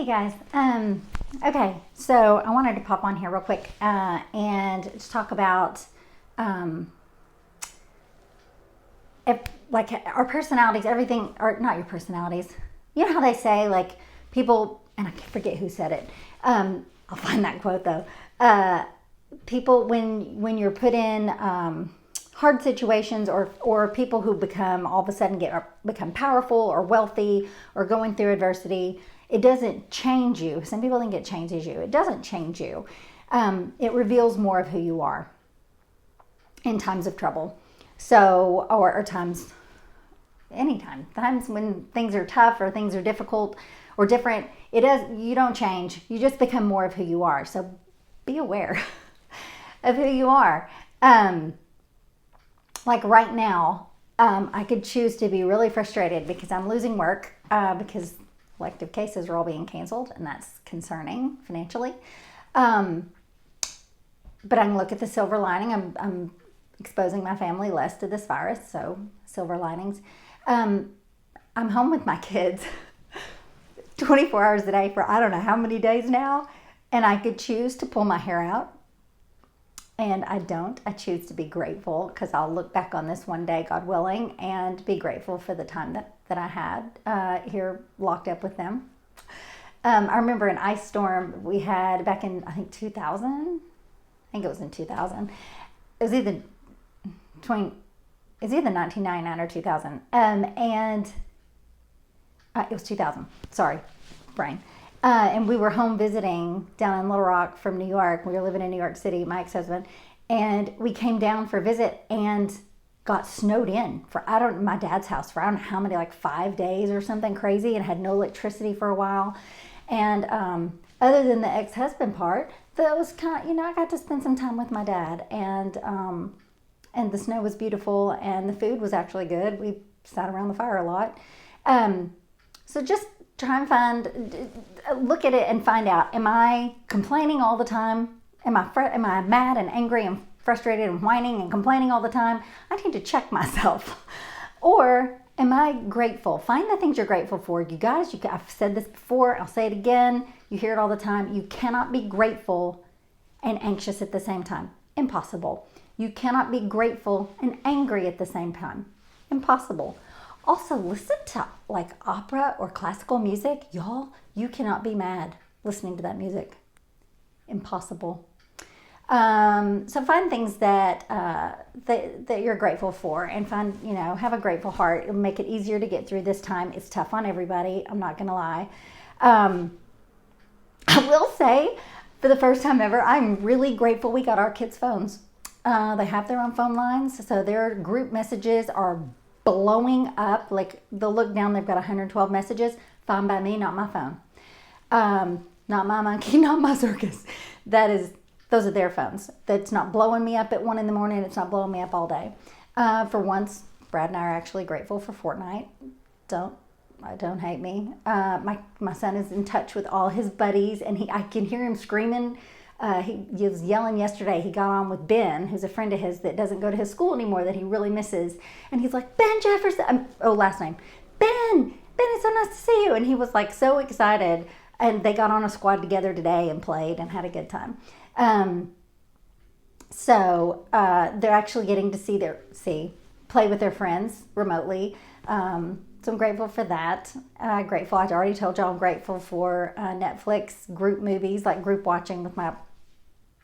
Hey guys. Okay, so I wanted to pop on here real quick and just talk about if, like our personalities, everything, or not your personalities. You know how they say like people, and I forget who said it. I'll find that quote though. People when you're put in hard situations or people who become all of a sudden become powerful or wealthy or going through adversity, it doesn't change you. Some people think it changes you. It doesn't change you. It reveals more of who you are in times of trouble. So, or times, anytime, times when things are tough or things are difficult or different, you don't change. You just become more of who you are. So be aware of who you are. Like right now, I could choose to be really frustrated because I'm losing work because elective cases are all being canceled, and that's concerning financially. But I can look at the silver lining. I'm exposing my family less to this virus, so silver linings. I'm home with my kids 24 hours a day for I don't know how many days now, and I could choose to pull my hair out. And I don't. I choose to be grateful because I'll look back on this one day, God willing, and be grateful for the time that I had here locked up with them. I remember an ice storm we had back in, I think, 2000. I think it was in 2000. It was either 1999 or 2000. And it was 2000. Sorry, brain. And we were home visiting down in Little Rock from New York. We were living in New York City, my ex-husband, and we came down for a visit and got snowed in for my dad's house for I don't know how many, like 5 days or something crazy, and had no electricity for a while. And other than the ex-husband part, that was kind of, I got to spend some time with my dad, and the snow was beautiful, and the food was actually good. We sat around the fire a lot. So just try and look at it and find out, am I complaining all the time? Am I mad and angry and frustrated and whining and complaining all the time? I need to check myself. Or am I grateful? Find the things you're grateful for. You guys, I've said this before, I'll say it again. You hear it all the time. You cannot be grateful and anxious at the same time. Impossible. You cannot be grateful and angry at the same time. Impossible. Also, listen to like opera or classical music. Y'all, you cannot be mad listening to that music. Impossible. So find things that you're grateful for, and find, have a grateful heart. It'll make it easier to get through this time. It's tough on everybody. I'm not going to lie. I will say, for the first time ever, I'm really grateful we got our kids' phones. They have their own phone lines, so their group messages are blowing up. Like, they'll look down, they've got 112 messages. Fine by me, not my phone. Not my monkey, not my circus. Those are their phones. That's not blowing me up at 1 a.m. It's not blowing me up all day. For once, Brad and I are actually grateful for Fortnite. Don't hate me. My son is in touch with all his buddies, and I can hear him screaming. He was yelling yesterday. He got on with Ben, who's a friend of his that doesn't go to his school anymore, that he really misses. And he's like, Ben Jefferson. Last name. Ben, it's so nice to see you. And he was like so excited. And they got on a squad together today and played and had a good time. So they're actually getting to play with their friends remotely. So I'm grateful for that. I already told y'all I'm grateful for Netflix group movies, like group watching with my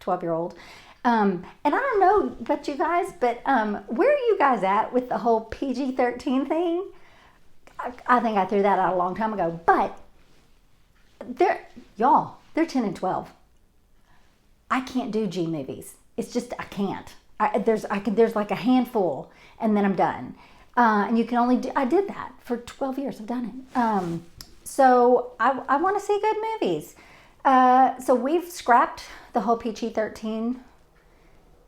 12-year-old. And I don't know about you guys, but where are you guys at with the whole PG-13 thing? I think I threw that out a long time ago. But they're 10 and 12. I can't do G movies. It's just, I can't. There's like a handful, and then I'm done. And you can only I did that for 12 years. I've done it. So I want to see good movies. So we've scrapped the whole PG-13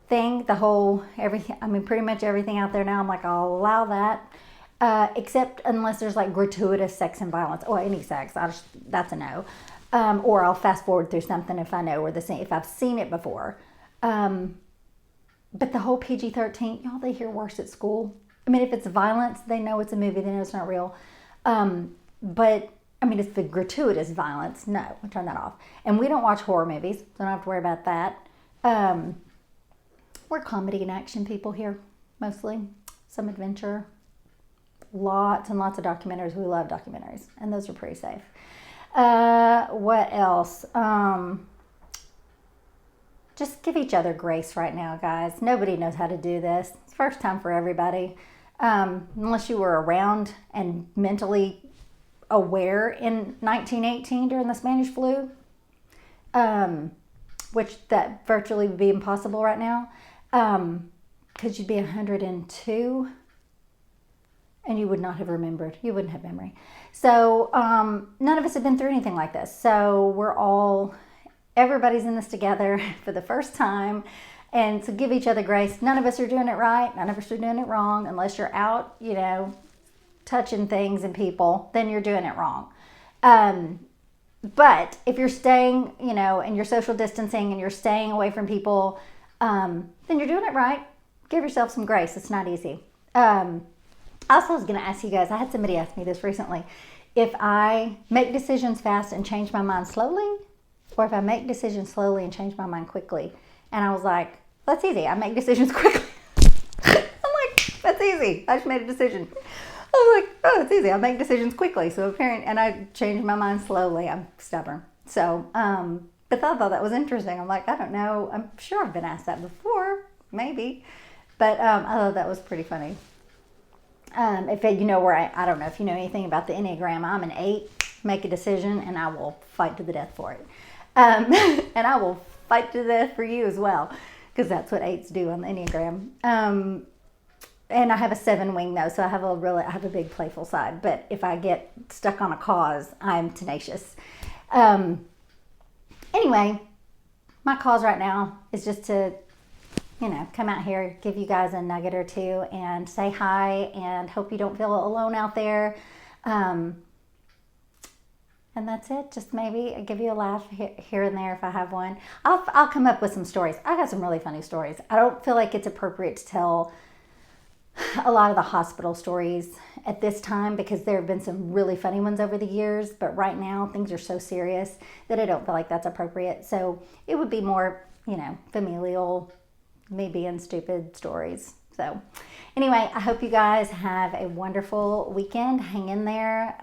thing, pretty much everything out there now. I'm like, I'll allow that, except unless there's like gratuitous sex and violence. Or any sex, that's a no. Or I'll fast forward through something if I know if I've seen it before. But the whole PG-13, y'all, they hear worse at school. I mean, if it's violence, they know it's a movie. They know it's not real. But I mean, it's the gratuitous violence. No, we turn that off. And we don't watch horror movies, so I don't have to worry about that. We're comedy and action people here, mostly. Some adventure. Lots and lots of documentaries. We love documentaries, and those are pretty safe. What else? Just give each other grace right now, guys. Nobody knows how to do this. It's first time for everybody. Unless you were around and mentally aware in 1918 during the Spanish flu, which that virtually would be impossible right now, because you'd be 102 and you would not have remembered. You wouldn't have memory. So none of us have been through anything like this. So everybody's in this together for the first time. And so give each other grace. None of us are doing it right. None of us are doing it wrong. Unless you're out, touching things and people, then you're doing it wrong. But if you're staying, and you're social distancing and you're staying away from people, then you're doing it right. Give yourself some grace. It's not easy. Also, I was going to ask you guys, I had somebody ask me this recently, if I make decisions fast and change my mind slowly, or if I make decisions slowly and change my mind quickly. And I was like, that's easy. I make decisions quickly. I'm like, that's easy. I just made a decision. I was like, oh, it's easy. I make decisions quickly. And I change my mind slowly. I'm stubborn. So, but I thought that was interesting. I'm like, I don't know. I'm sure I've been asked that before, maybe. But I thought that was pretty funny. If you know where I don't know if you know anything about the Enneagram, I'm an 8, make a decision and I will fight to the death for it. And I will fight to the death for you as well, because that's what 8s do on the Enneagram. And I have a 7 wing though, so I have a big playful side. But if I get stuck on a cause, I'm tenacious. Anyway, my cause right now is just to, come out here, give you guys a nugget or two and say hi and hope you don't feel alone out there. And that's it. Just maybe give you a laugh here and there if I have one. I'll come up with some stories. I got some really funny stories. I don't feel like it's appropriate to tell a lot of the hospital stories at this time because there have been some really funny ones over the years. But right now things are so serious that I don't feel like that's appropriate. So it would be more, familial, me being stupid stories. So anyway, I hope you guys have a wonderful weekend. Hang in there,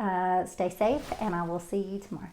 stay safe, and I will see you tomorrow.